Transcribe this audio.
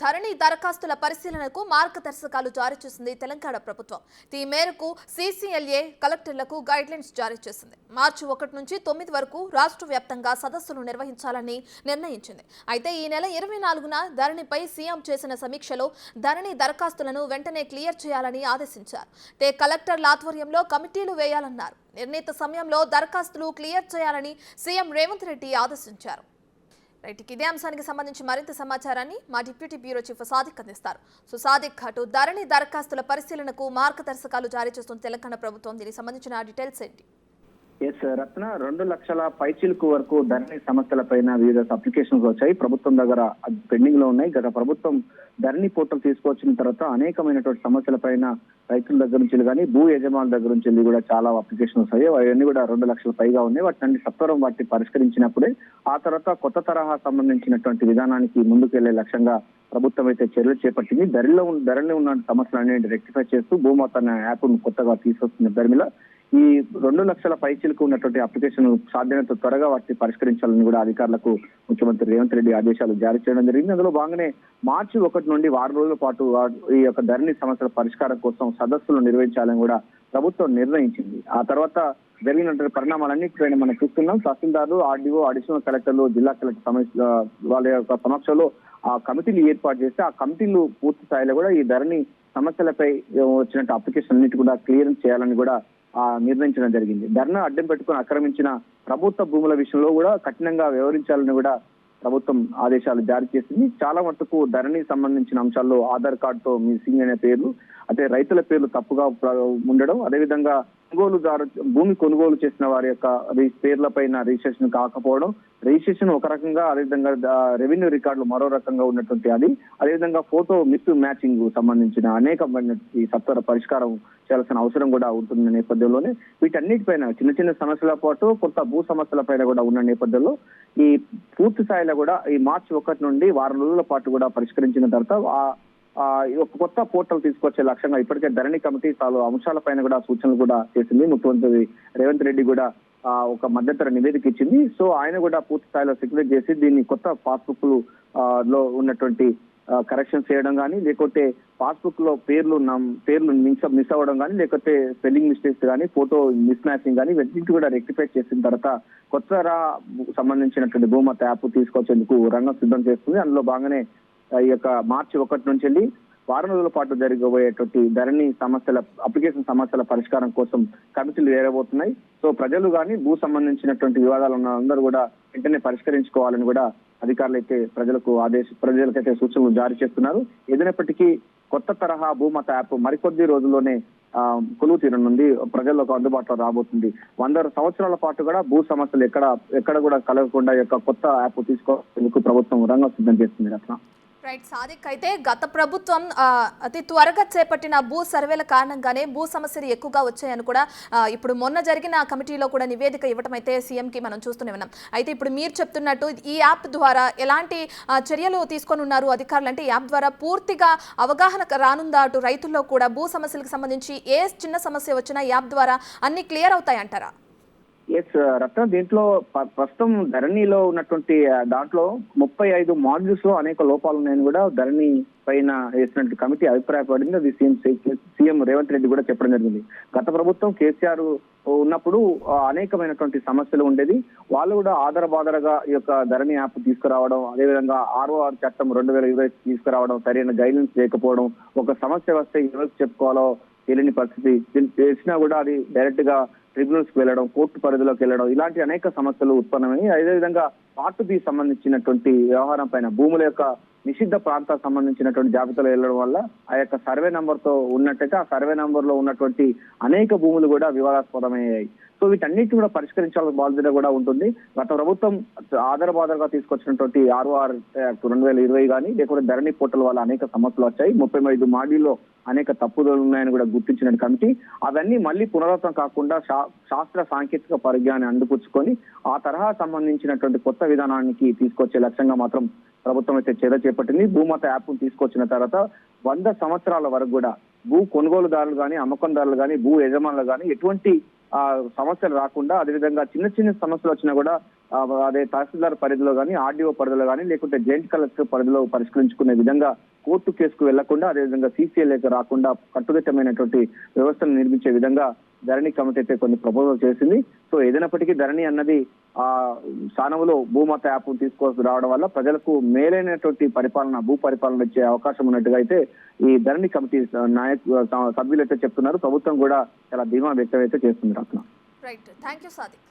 ధరణి దరఖాస్తుల పరిశీలనకు మార్గదర్శకాలు జారీ చేసింది తెలంగాణ ప్రభుత్వం. ఈ మేరకు సీసీఎల్ఏ కలెక్టర్లకు గైడ్లైన్స్ జారీ చేసింది. మార్చి 1 నుంచి 9 వరకు రాష్ట్ర వ్యాప్తంగా సదస్సులు నిర్వహించాలని నిర్ణయించింది. అయితే ఈ నెల 24న ధరణిపై సీఎం చేసిన సమీక్షలో ధరణి దరఖాస్తులను వెంటనే క్లియర్ చేయాలని ఆదేశించారు. కలెక్టర్ల ఆధ్వర్యంలో కమిటీలు వేయాలన్నారు. నిర్ణీత సమయంలో దరఖాస్తులు క్లియర్ చేయాలని సీఎం రేవంత్ రెడ్డి ఆదేశించారు. ఇదే అంశానికి సంబంధించి మరింత సమాచారాన్ని మా డిప్యూటీ బ్యూరో చీఫ్ సాదిక్ అందిస్తారు. సో సాదిక్, అటు ధరణి దరఖాస్తుల పరిశీలనకు మార్గదర్శకాలు జారీ చేస్తున్న తెలంగాణ ప్రభుత్వం, దీనికి సంబంధించిన డీటెయిల్స్ ఏంటి? రత్న, 2 లక్షల పైచిలకు వరకు ధరణి సమస్యలపైన వివిధ అప్లికేషన్స్ వచ్చాయి. ప్రభుత్వం దగ్గర పెండింగ్ లో ఉన్నాయి. గత ప్రభుత్వం ధరణి పోర్టల్ తీసుకొచ్చిన తర్వాత అనేకమైనటువంటి సమస్యలపైన రైతుల దగ్గర నుంచి కానీ భూ యజమానుల దగ్గర నుంచి కూడా చాలా అప్లికేషన్ వస్తాయి. అవన్నీ కూడా 2 లక్షల పైగా ఉన్నాయి. వాటిని సత్వరం వాటిని పరిష్కరించినప్పుడే ఆ తర్వాత కొత్త తరహా సంబంధించినటువంటి విధానానికి ముందుకెళ్లే లక్ష్యంగా ప్రభుత్వం అయితే చర్యలు చేపట్టింది. ధరలో ఉన్న సమస్యలన్నింటినీ రెక్టిఫై చేస్తూ భూమాత అనే యాప్ కొత్తగా తీసుకొస్తున్న ధరలో ఈ 2 లక్షల పైచిలకు ఉన్నటువంటి అప్లికేషన్ సాధ్యమైనంత త్వరగా వాటిని పరిష్కరించాలని కూడా అధికారులకు ముఖ్యమంత్రి రేవంత్ రెడ్డి ఆదేశాలు జారీ చేయడం జరిగింది. అందులో భాగంగానే మార్చి 1 నుండి 6 రోజుల పాటు ఈ యొక్క ధరణి సమస్యల పరిష్కారం కోసం సదస్సులు నిర్వహించాలని కూడా ప్రభుత్వం నిర్ణయించింది. ఆ తర్వాత జరిగినటువంటి పరిణామాలన్నిటిపైన మనం చూస్తున్నాం. తహసీల్దార్లు, ఆర్డీఓ, అడిషనల్ కలెక్టర్లు, జిల్లా కలెక్టర్ వాళ్ళ యొక్క సమక్షంలో ఆ కమిటీలు ఏర్పాటు చేస్తే ఆ కమిటీలు పూర్తి స్థాయిలో కూడా ఈ ధరణి సమస్యలపై వచ్చినట్టు అప్లికేషన్ అన్నిటి కూడా క్లియరెన్స్ చేయాలని కూడా నిర్ణయించడం జరిగింది. ధర్నా అడ్డం పెట్టుకుని ఆక్రమించిన ప్రభుత్వ భూముల విషయంలో కూడా కఠినంగా వ్యవహరించాలని కూడా ప్రభుత్వం ఆదేశాలు జారీ చేసింది. చాలా మటుకు ధరణి సంబంధించిన అంశాల్లో ఆధార్ కార్డుతో మిస్సింగ్ అనే పేర్లు, అదే రైతుల పేర్లు తప్పుగా ఉండడం, అదేవిధంగా భూమి కొనుగోలు చేసిన వారి యొక్క పేర్లపైన రిజిస్ట్రేషన్ కాకపోవడం, రిజిస్ట్రేషన్ ఒక రకంగా, అదేవిధంగా రెవెన్యూ రికార్డులు మరో రకంగా ఉన్నటువంటి అది, అదేవిధంగా ఫోటో మిస్ మ్యాచింగ్ సంబంధించిన అనేకమైన సత్వర పరిష్కారం చేయాల్సిన అవసరం కూడా ఉంటున్న నేపథ్యంలోనే వీటన్నిటిపైన చిన్న చిన్న సమస్యల పాటు కొత్త భూ సమస్యల పైన కూడా ఉన్న నేపథ్యంలో ఈ పూర్తి స్థాయిలో కూడా ఈ మార్చి 1 నుండి 6 రోజుల పాటు కూడా పరిష్కరించిన తర్వాత ఒక కొత్త పోర్టల్ తీసుకొచ్చే లక్ష్యంగా ఇప్పటికే ధరణి కమిటీ చాలా అంశాలపైన కూడా సూచనలు కూడా చేసింది. ముఖ్యమంత్రి రేవంత్ రెడ్డి కూడా ఒక మధ్యంతర నివేదిక ఇచ్చింది. సో ఆయన కూడా పూర్తి స్థాయిలో సెక్యులేట్ చేసి దీన్ని కొత్త పాస్బుక్ లో ఉన్నటువంటి కరెక్షన్ చేయడం కానీ, లేకపోతే పాస్బుక్ లో పేర్లు మిస్ అవ్వడం కానీ, లేకపోతే స్పెల్లింగ్ మిస్టేక్స్ కానీ, ఫోటో మిస్ మ్యాచింగ్ కానీ వీటిని కూడా రెక్టిఫై చేసిన తర్వాత కొత్త సంబంధించినటువంటి భూమత యాప్ తీసుకొచ్చేందుకు రంగం సిద్ధం చేస్తుంది. అందులో భాగంగానే ఈ యొక్క మార్చి 1 నుంచి వెళ్ళి 6 రోజుల పాటు జరగబోయేటువంటి ధరణి అప్లికేషన్ సమస్యల పరిష్కారం కోసం కమిటీలు వేరబోతున్నాయి. సో ప్రజలు కానీ భూ సంబంధించినటువంటి వివాదాలు ఉన్న అందరూ కూడా వెంటనే పరిష్కరించుకోవాలని కూడా అధికారులు అయితే ప్రజలకైతే సూచనలు జారీ చేస్తున్నారు. ఏదైనప్పటికీ కొత్త తరహా భూమత యాప్ మరికొద్ది రోజుల్లోనే కొలువు తీరనుంది, ప్రజలకు అందుబాటులో రాబోతుంది. 100 సంవత్సరాల పాటు కూడా భూ సమస్యలు ఎక్కడ కూడా కలగకుండా యొక్క కొత్త యాప్ తీసుకోవడానికి ప్రభుత్వం రంగం సిద్ధం చేస్తుంది. రత్న, రైట్ సాదిక్, అయితే గత ప్రభుత్వం అతి త్వరగా చేపట్టిన భూ సర్వేల కారణంగానే భూ సమస్యలు ఎక్కువగా వచ్చాయని కూడా ఇప్పుడు మొన్న జరిగిన కమిటీలో కూడా నివేదిక ఇవ్వడం అయితే సీఎంకి మనం చూస్తూనే ఉన్నాం. అయితే ఇప్పుడు మీరు చెప్తున్నట్టు ఈ యాప్ ద్వారా ఎలాంటి చర్యలు తీసుకొని ఉన్నారు అధికారులు? అంటే ఈ యాప్ ద్వారా పూర్తిగా అవగాహన రానుందా అటు రైతుల్లో కూడా? భూ సమస్యలకు సంబంధించి ఏ చిన్న సమస్య వచ్చినా యాప్ ద్వారా అన్ని క్లియర్ అవుతాయి అంటారా? రత్న, దీంట్లో ప్రస్తుతం ధరణిలో ఉన్నటువంటి దాంట్లో 35 మాడ్యూల్స్ లో అనేక లోపాలు ఉన్నాయని కూడా ధరణి పైన వేసినట్టు కమిటీ అభిప్రాయపడింది. అది సీఎం రేవంత్ రెడ్డి కూడా చెప్పడం జరిగింది. గత ప్రభుత్వం కేసీఆర్ ఉన్నప్పుడు అనేకమైనటువంటి సమస్యలు ఉండేది. వాళ్ళు కూడా ఆధారబాధరగా ఈ యొక్క ధరణి యాప్ తీసుకురావడం, అదేవిధంగా ROR చట్టం 2020 తీసుకురావడం, సరైన గైడెన్స్ లేకపోవడం, ఒక సమస్య వస్తే ఎవరికి చెప్పుకోవాలో తెలియని పరిస్థితి, తెలిసినా కూడా అది డైరెక్ట్ గా ట్రిబ్యునల్స్ కి వెళ్ళడం, కోర్టు పరిధిలోకి వెళ్ళడం, ఇలాంటి అనేక సమస్యలు ఉత్పన్నమై అదేవిధంగా పార్ట్ బి సంబంధించినటువంటి వ్యవహారం పైన భూముల యొక్క నిషిద్ధ ప్రాంతాలకు సంబంధించినటువంటి జాబితాలో వెళ్ళడం వల్ల ఆ యొక్క సర్వే నంబర్ తో ఉన్నట్టయితే ఆ సర్వే నంబర్ లో ఉన్నటువంటి అనేక భూములు కూడా వివాదాస్పదమయ్యాయి. సో వీటన్నిటి కూడా పరిష్కరించాల్సిన బాధ్యత కూడా ఉంటుంది. గత ప్రభుత్వం ఆధారబాధగా తీసుకొచ్చినటువంటి ROR 2020 కానీ, లేకపోతే ధరణి పోర్టల్ వల్ల అనేక సమస్యలు వచ్చాయి. 35 మాడ్యూల్లో అనేక తప్పుదలు ఉన్నాయని కూడా గుర్తించిన కమిటీ అవన్నీ మళ్ళీ పునరావృతం కాకుండా శాస్త్ర సాంకేతిక పరిజ్ఞానాన్ని అందిపుచ్చుకొని ఆ తరహా సంబంధించినటువంటి కొత్త విధానానికి తీసుకొచ్చే లక్ష్యంగా మాత్రం ప్రభుత్వం అయితే చర్య చేపట్టింది. భూమత యాప్ తీసుకొచ్చిన తర్వాత 100 సంవత్సరాల వరకు కూడా భూ కొనుగోలుదారులు కానీ, అమ్మకందారులు కానీ, భూ యజమానులు కానీ ఎటువంటి సమస్యలు రాకుండా, అదేవిధంగా చిన్న చిన్న సమస్యలు వచ్చినా కూడా అదే తహసీల్దార్ పరిధిలో కానీ, ఆర్డీఓ పరిధిలో కానీ, లేకుంటే జాయింట్ కలెక్టర్ పరిధిలో పరిష్కరించుకునే విధంగా కోర్టు కేసుకు వెళ్లకుండా, అదేవిధంగా సీసీఎల్ఏకి రాకుండా కట్టుదిట్టమైనటువంటి వ్యవస్థను నిర్మించే విధంగా ధరణి కమిటీ అయితే కొన్ని ప్రపోజల్ చేసింది. సో ఏదైనప్పటికీ ధరణి అన్నది స్థానంలో భూమాత యాప్ తీసుకొని రావడం వల్ల ప్రజలకు మేలైనటువంటి భూ పరిపాలన ఇచ్చే అవకాశం ఉన్నట్టుగా అయితే ఈ ధరణి కమిటీ సభ్యులు అయితే చెప్తున్నారు. ప్రభుత్వం కూడా చాలా ధీమా వ్యక్తం అయితే చేస్తుంది Ratna. Right, thank you Sadiq.